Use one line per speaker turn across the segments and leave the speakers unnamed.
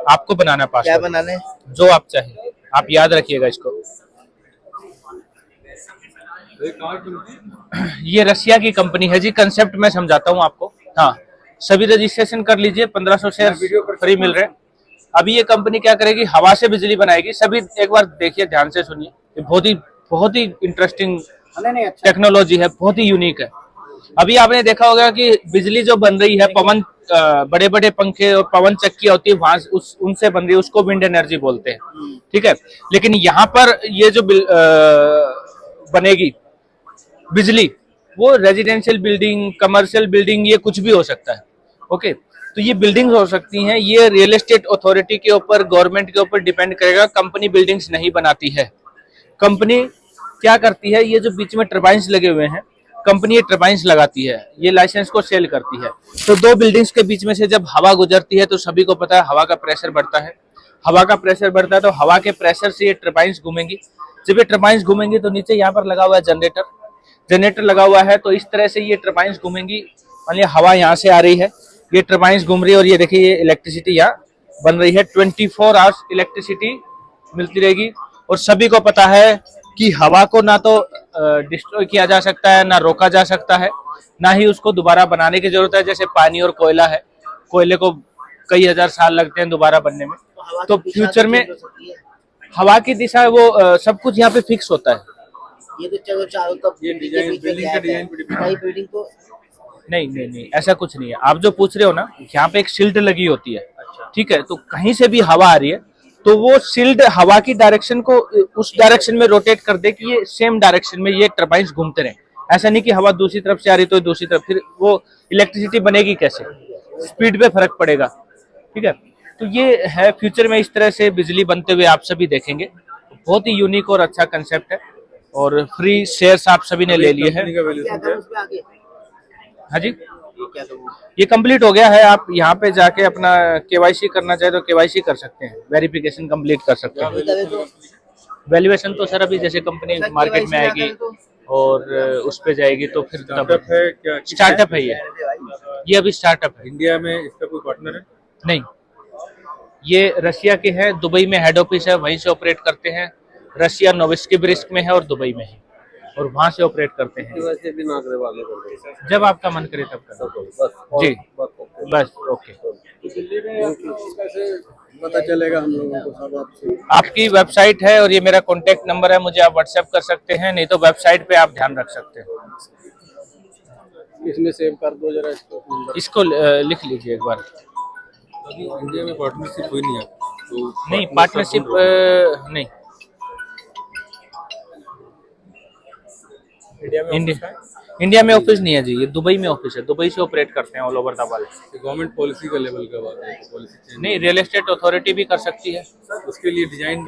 आपको बनाना
क्या
पासपोर्ट,
बनाना है?
जो आप चाहे, आप याद रखिएगा इसको। ये रसिया की कंपनी है जी, कंसेप्ट मैं समझाता हूँ आपको। हाँ, सभी रजिस्ट्रेशन कर लीजिए, 1500 शेयर फ्री मिल रहे हैं। अभी ये कंपनी क्या करेगी, हवा से बिजली बनाएगी। सभी एक बार देखिए, ध्यान से सुनिए, ये बहुत ही इंटरेस्टिंग टेक्नोलॉजी है, बहुत ही यूनिक है। अभी आपने देखा होगा कि बिजली जो बन रही है, पवन बड़े बड़े पंखे और पवन चक्की होती है वहां उनसे बन रही है, उसको विंड एनर्जी बोलते हैं, ठीक है। लेकिन यहाँ पर ये जो बनेगी बिजली, वो रेजिडेंशियल बिल्डिंग, कमर्शियल बिल्डिंग, ये कुछ भी हो सकता है। ओके, तो ये बिल्डिंग्स हो सकती हैं। ये रियल एस्टेट अथॉरिटी के ऊपर, गवर्नमेंट के ऊपर डिपेंड करेगा। कंपनी बिल्डिंग्स नहीं बनाती है। कंपनी क्या करती है, ये जो बीच में टर्बाइंस लगे हुए हैं, कंपनी ये टर्बाइंस लगाती है, ये लाइसेंस को सेल करती है। तो दो बिल्डिंग्स के बीच में से जब हवा गुजरती है तो सभी को पता है हवा का प्रेशर बढ़ता है। हवा का प्रेशर बढ़ता है तो हवा के प्रेशर से ये टर्बाइंस घूमेंगी। जब ये टर्बाइंस घूमेंगी तो नीचे यहाँ पर लगा हुआ है जनरेटर, जनरेटर लगा हुआ है, तो इस तरह से ये टर्बाइंस घूमेंगी। मान लिया हवा यहाँ से आ रही है, ये टर्बाइंस घूम रही है, और ये देखिए ये इलेक्ट्रिसिटी यहाँ बन रही है। 24 आवर्स इलेक्ट्रिसिटी मिलती रहेगी। और सभी को पता है कि हवा को ना तो डिस्ट्रॉय किया जा सकता है, ना रोका जा सकता है, ना ही उसको दोबारा बनाने की जरूरत है। जैसे पानी और कोयला है, कोयले को कई हजार साल लगते हैं दोबारा बनने में। तो फ्यूचर में हवा की दिशा वो सब कुछ यहाँ पे फिक्स होता है।
ये तो चलो चारों तरफ बिल्डिंग का डिजाइन बिल्डिंग को
नहीं नहीं नहीं, ऐसा कुछ नहीं है। आप जो पूछ रहे हो ना, यहाँ पे एक शील्ड लगी होती है, ठीक है। तो कहीं से भी हवा आ रही है तो वो शील्ड हवा की डायरेक्शन को उस डायरेक्शन में रोटेट कर दे कि ये सेम डायरेक्शन में ये टर्बाइंस घूमते रहे। ऐसा नहीं कि हवा दूसरी तरफ से आ रही तो दूसरी तरफ, फिर वो इलेक्ट्रिसिटी बनेगी कैसे, स्पीड पे फर्क पड़ेगा, ठीक है। तो ये है, फ्यूचर में इस तरह से बिजली बनते हुए आप सभी देखेंगे। बहुत ही यूनिक और अच्छा कंसेप्ट है, और फ्री शेयर्स आप सभी ने ले लिए हैं। हाँ जी, ये कंप्लीट हो गया है। आप यहाँ पे जाके अपना केवाईसी करना चाहे तो केवाईसी कर सकते हैं, वेरिफिकेशन कंप्लीट कर सकते हैं। वैल्यूएशन तो सर अभी जैसे कंपनी मार्केट में आएगी और उस पे जाएगी तो फिर
स्टार्टअप है क्या?
स्टार्टअप है ये अभी स्टार्टअप है।
इंडिया में इसका कोई पार्टनर है?
नहीं, ये रशिया के हैं, दुबई में हेड ऑफिस है, वहीं से ऑपरेट करते हैं। रशिया नोविस्किबिर्स्क में है और दुबई में है, और वहां से ऑपरेट करते हैं। जब आपका मन करे तब कर जी, बस ओके।
दिल्ली में कैसे पता चलेगा हम लोगों को सब आपसे?
आपकी वेबसाइट है और ये मेरा कॉन्टेक्ट नंबर है, मुझे आप व्हाट्सएप कर सकते हैं, नहीं तो वेबसाइट पे आप ध्यान रख सकते हैं।
इसमें सेव कर दो जरा
इसको लिख लीजिए एक बार।
अभी इंडिया में पार्टनरशिप हुई नहीं है तो
नहीं, पार्टनरशिप नहीं। इंडिया में ऑफिस नहीं है जी, ये दुबई में ऑफिस है। दुबई से ऑपरेट करते हैं all over the world.
Government policy का लेवल का बात है, पॉलिसी चेंज
नहीं, रियल एस्टेट अथॉरिटी भी कर सकती है।
उसके लिए डिजाइन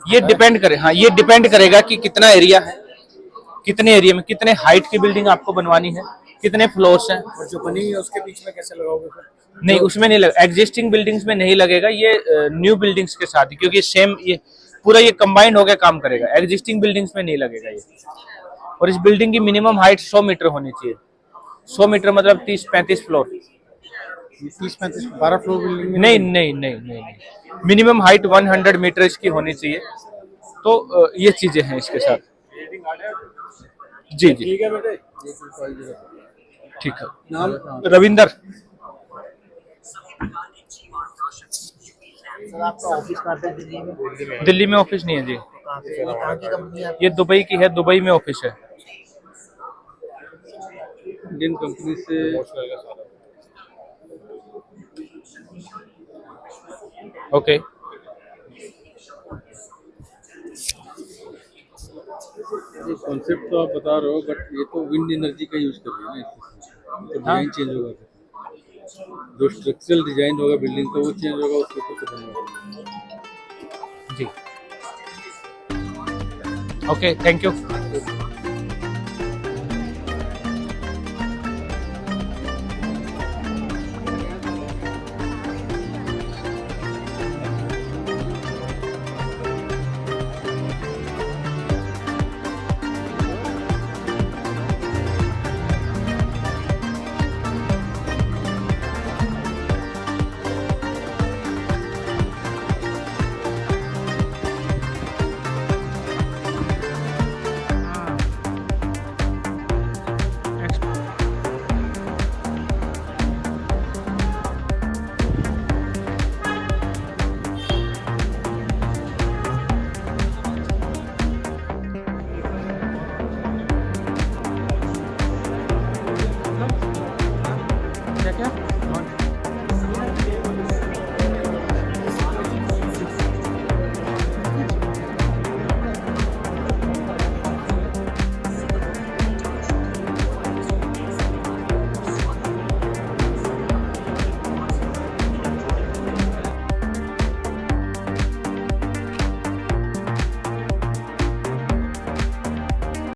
ये डिपेंड करे, हाँ ये डिपेंड करेगा कि कितना एरिया है, कितने एरिया में कितने हाइट की बिल्डिंग आपको बनवानी है, कितने फ्लोर्स हैं।
और जो बनी है उसके बीच में कैसे लगाओगे फिर?
नहीं, उसमें नहीं लगा, एग्जिस्टिंग बिल्डिंग्स में नहीं लगेगा, ये न्यू बिल्डिंग्स के साथ ही, क्योंकि सेम ये पूरा ये कंबाइंड होकर काम करेगा। एग्जिस्टिंग बिल्डिंग्स में नहीं लगेगा ये। और इस बिल्डिंग की मिनिमम हाइट 100 मीटर होनी चाहिए। 100 मीटर मतलब 30-35 फ्लोर।
30-35 12 फ्लोर बिल्डिंग में?
नहीं नहीं नहीं नहीं नहीं, मिनिमम हाइट 100 मीटर इसकी होनी चाहिए। तो ये चीजें हैं इसके साथ। जी जी,
ठीक है बेटे,
ठीक है।
नाम?
रविंदर।
सर आपका ऑफिस कहाँ पे दिल्ली में?
दिल्ली में ऑफिस नहीं है जी,
कहाँ पे? ये कहाँ की कंपनी है?
ये दुबई की है, दुबई में ऑफिस है।
इंडियन कंपनी से
ओके।
कॉन्सेप्ट तो आप बता रहे हो, बट ये तो विंड एनर्जी का यूज कर रहे हैं ना, तो डिजाइन चेंज होगा। जो स्ट्रक्चरल डिजाइन होगा बिल्डिंग का वो चेंज होगा, उसके ऊपर
जी, ओके, थैंक यू।